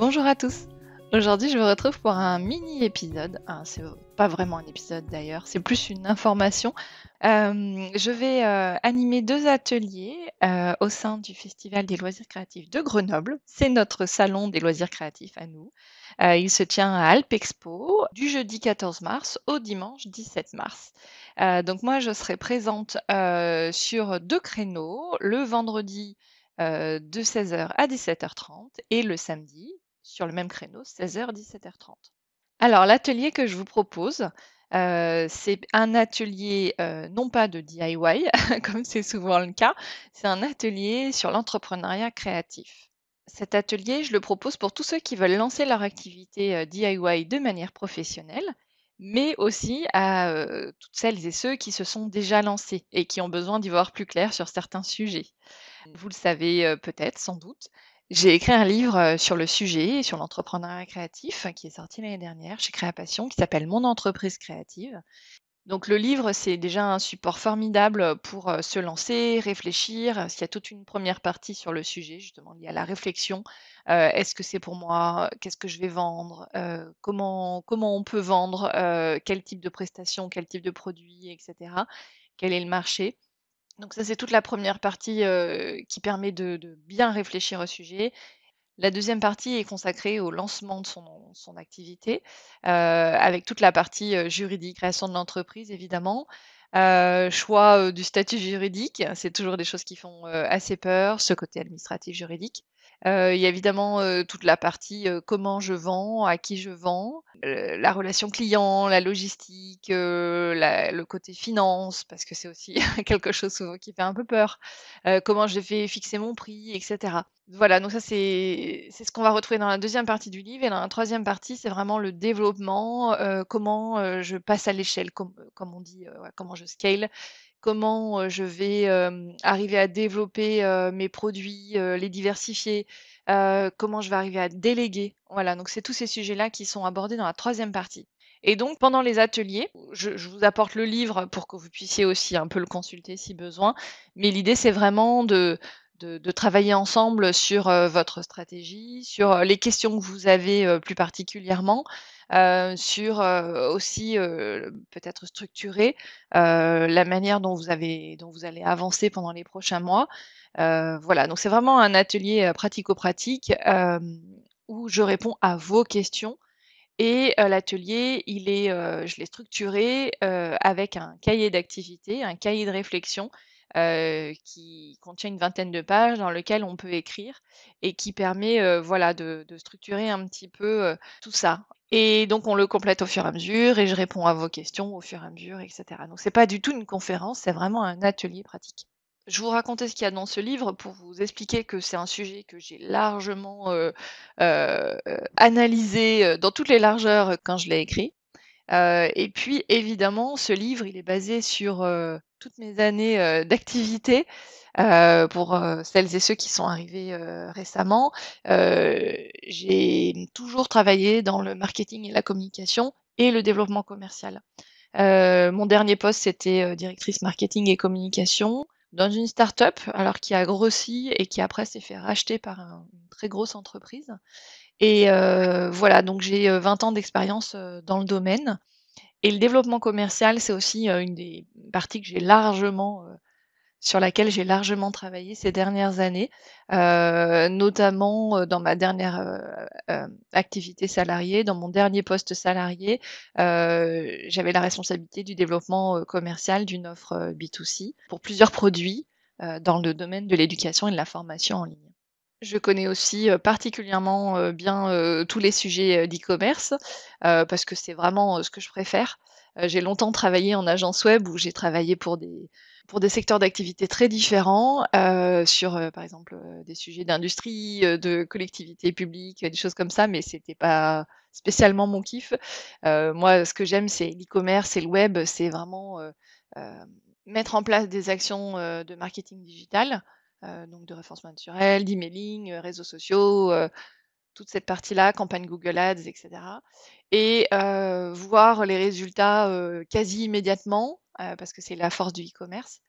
Bonjour à tous. Aujourd'hui, je me retrouve pour un mini épisode. C'est pas vraiment un épisode d'ailleurs, c'est plus une information. Je vais animer deux ateliers au sein du Festival des loisirs créatifs de Grenoble. C'est notre salon des loisirs créatifs à nous. Il se tient à Alpexpo du jeudi 14 mars au dimanche 17 mars. Donc moi, je serai présente sur deux créneaux, le vendredi de 16h à 17h30 et le samedi sur le même créneau, 16h, 17h30. Alors, l'atelier que je vous propose, c'est un atelier, non pas de DIY, comme c'est souvent le cas, c'est un atelier sur l'entrepreneuriat créatif. Cet atelier, je le propose pour tous ceux qui veulent lancer leur activité, DIY de manière professionnelle, mais aussi à, toutes celles et ceux qui se sont déjà lancés et qui ont besoin d'y voir plus clair sur certains sujets. Vous le savez, peut-être, sans doute. J'ai écrit un livre, sur le sujet, sur l'entrepreneuriat créatif, qui est sorti l'année dernière chez Créapassion, qui s'appelle «Mon entreprise créative». Donc le livre, c'est déjà un support formidable, pour, se lancer, réfléchir, parce qu'il y a toute une première partie sur le sujet, justement, liée à la réflexion. Est-ce que c'est pour moi? Qu'est-ce que je vais vendre? Comment on peut vendre? Quel type de prestation? Quel type de produit et cetera? Quel est le marché? Donc ça, c'est toute la première partie, qui permet de bien réfléchir au sujet. La deuxième partie est consacrée au lancement de son activité, avec toute la partie, juridique, création de l'entreprise évidemment, choix, du statut juridique. C'est toujours des choses qui font, assez peur, ce côté administratif juridique. Il y a évidemment, toute la partie, comment je vends, à qui je vends, la relation client, la logistique, le côté finance, parce que c'est aussi quelque chose souvent qui fait un peu peur. Comment je vais fixer mon prix et cetera. Voilà, donc ça c'est ce qu'on va retrouver dans la deuxième partie du livre et dans la troisième partie, c'est vraiment le développement, comment, je passe à l'échelle comme on dit, ouais, comment je scale, comment, je vais, arriver à développer, mes produits, les diversifier, comment je vais arriver à déléguer. Voilà, donc c'est tous ces sujets-là qui sont abordés dans la troisième partie. Et donc pendant les ateliers, je vous apporte le livre pour que vous puissiez aussi un peu le consulter si besoin, mais l'idée c'est vraiment de travailler ensemble sur, votre stratégie, sur, les questions que vous avez, plus particulièrement, sur, aussi, peut-être structurer, la manière dont vous allez avancer pendant les prochains mois. Voilà, donc c'est vraiment un atelier, pratico-pratique, où je réponds à vos questions et l'atelier, je l'ai structuré, avec un cahier d'activités, un cahier de réflexion, qui contient une vingtaine de pages dans lequel on peut écrire et qui permet, voilà, de structurer un petit peu, tout ça. Et donc on le complète au fur et à mesure et je réponds à vos questions au fur et à mesure et cetera. Donc c'est pas du tout une conférence, c'est vraiment un atelier pratique. Je vous racontais ce qu'il y a dans ce livre pour vous expliquer que c'est un sujet que j'ai largement, analysé, dans toutes les largeurs, quand je l'ai écrit. Et puis évidemment, ce livre, il est basé sur, toutes mes années, d'activité, pour, celles et ceux qui sont arrivés, récemment. J'ai toujours travaillé dans le marketing et la communication et le développement commercial. Mon dernier poste, c'était, directrice marketing et communication dans une start-up, alors qui a grossi et qui après s'est fait racheter par une très grosse entreprise et voilà, donc j'ai, 20 ans d'expérience, dans le domaine et le développement commercial, c'est aussi, une des parties que j'ai largement, sur laquelle j'ai largement travaillé ces dernières années, notamment, dans ma dernière, activité salariée, dans mon dernier poste salarié, j'avais la responsabilité du développement, commercial d'une offre, B2C pour plusieurs produits, dans le domaine de l'éducation et de la formation en ligne. Je connais aussi, particulièrement, bien, tous les sujets, d'e-commerce, parce que c'est vraiment, ce que je préfère. J'ai longtemps travaillé en agence web où j'ai travaillé pour des secteurs d'activité très différents, sur, par exemple, des sujets d'industrie, de collectivités publiques, des choses comme ça, mais c'était pas spécialement mon kiff. Moi, ce que j'aime, c'est l'e-commerce et le web, c'est vraiment, mettre en place des actions, de marketing digital, donc de référencement naturel, d'emailing, réseaux sociaux, toute cette partie-là, campagne Google Ads et cetera et voir les résultats, quasi immédiatement, parce que c'est la force du e-commerce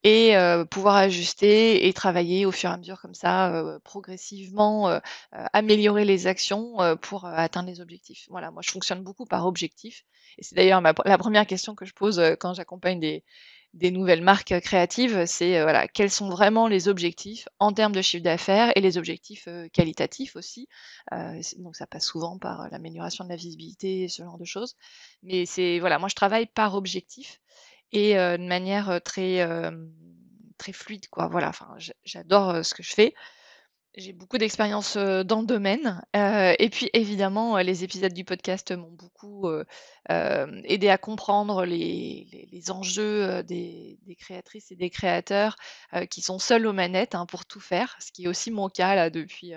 et pouvoir ajuster et travailler au fur et à mesure comme ça, progressivement, améliorer les actions, pour, atteindre les objectifs. Voilà, moi je fonctionne beaucoup par objectif et c'est d'ailleurs la première question que je pose, quand j'accompagne des nouvelles marques, créatives, c'est, voilà, quels sont vraiment les objectifs en termes de chiffre d'affaires et les objectifs, qualitatifs aussi. Donc ça passe souvent par, l'amélioration de la visibilité, ce genre de choses. Mais c'est voilà, moi je travaille par objectif et de manière, très fluide quoi, voilà, enfin j'adore, ce que je fais. J'ai beaucoup d'expérience, dans le domaine, et puis évidemment, les épisodes du podcast m'ont beaucoup, aidé à comprendre les enjeux, des créatrices et des créateurs, qui sont seuls aux manettes, hein, pour tout faire, ce qui est aussi mon cas là depuis,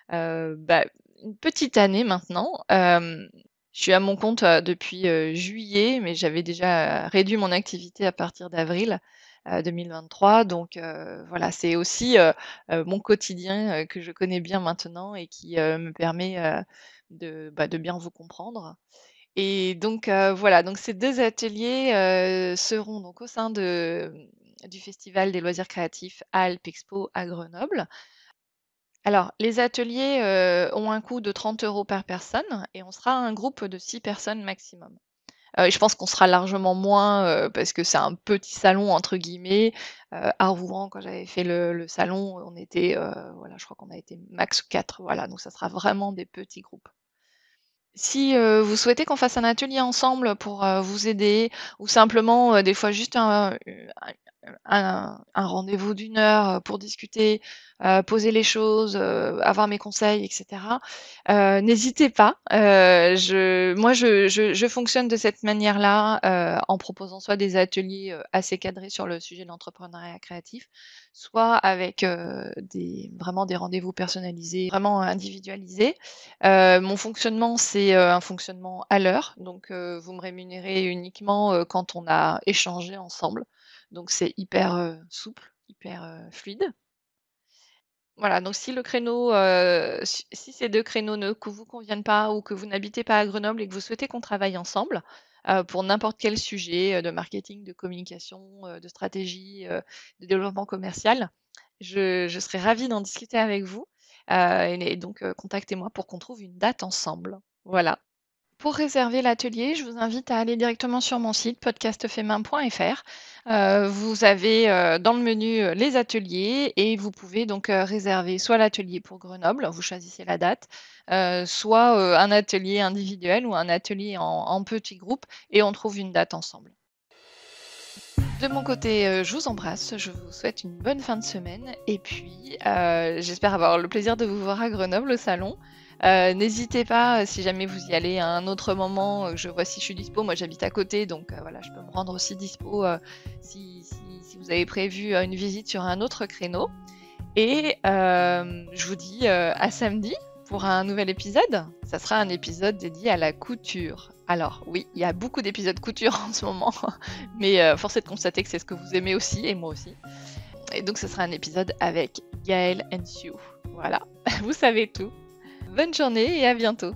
bah, une petite année maintenant. Je suis à mon compte, depuis, juillet, mais j'avais déjà réduit mon activité à partir d'avril, 2023. Donc voilà, c'est aussi, mon quotidien, que je connais bien maintenant et qui, me permet, de bien vous comprendre. Et donc voilà, donc ces 2 ateliers, seront donc au sein du festival des loisirs créatifs Alpexpo à Grenoble. Alors, les ateliers, ont un coût de 30 € par personne et on sera un groupe de 6 personnes maximum. Je pense qu'on sera largement moins, parce que c'est un «petit salon» entre guillemets. À Rouen, quand j'avais fait le salon, on était, voilà, je crois qu'on a été max 4, voilà, donc ça sera vraiment des petits groupes. Si, vous souhaitez qu'on fasse un atelier ensemble pour, vous aider ou simplement, des fois juste un rendez-vous d'une heure, pour discuter, poser les choses, avoir mes conseils et cetera, n'hésitez pas. Je fonctionne de cette manière-là, en proposant soit des ateliers, assez cadrés sur le sujet de l'entrepreneuriat créatif, soit avec, vraiment des rendez-vous personnalisés, vraiment individualisés. Mon fonctionnement, c'est, un fonctionnement à l'heure, donc vous me rémunérez uniquement, quand on a échangé ensemble. Donc c'est hyper, souple, hyper, fluide. Voilà, donc si le créneau, si ces 2 créneaux ne vous conviennent pas ou que vous n'habitez pas à Grenoble et que vous souhaitez qu'on travaille ensemble, pour n'importe quel sujet, de marketing, de communication, de stratégie, de développement commercial, je serais ravie d'en discuter avec vous, et donc contactez-moi pour qu'on trouve une date ensemble. Voilà. Pour réserver l'atelier, je vous invite à aller directement sur mon site podcastfemain.fr. Vous avez, dans le menu, les ateliers et vous pouvez donc, réserver soit l'atelier pour Grenoble, vous choisissez la date, soit, un atelier individuel ou un atelier en petit groupe et on trouve une date ensemble. De mon côté, je vous embrasse, je vous souhaite une bonne fin de semaine et puis, j'espère avoir le plaisir de vous voir à Grenoble au salon. N'hésitez pas, si jamais vous y allez à un autre moment, je vois si je suis dispo. Moi, j'habite à côté, donc voilà, je peux me rendre aussi dispo, si vous avez prévu, une visite sur un autre créneau et je vous dis, à samedi pour un nouvel épisode. Ça sera un épisode dédié à la couture. Alors oui, il y a beaucoup d'épisodes couture en ce moment, mais force est de constater que c'est ce que vous aimez aussi et moi aussi. Et donc ce sera un épisode avec Gaëlle and Sue. Voilà, vous savez tout. Bonne journée et à bientôt.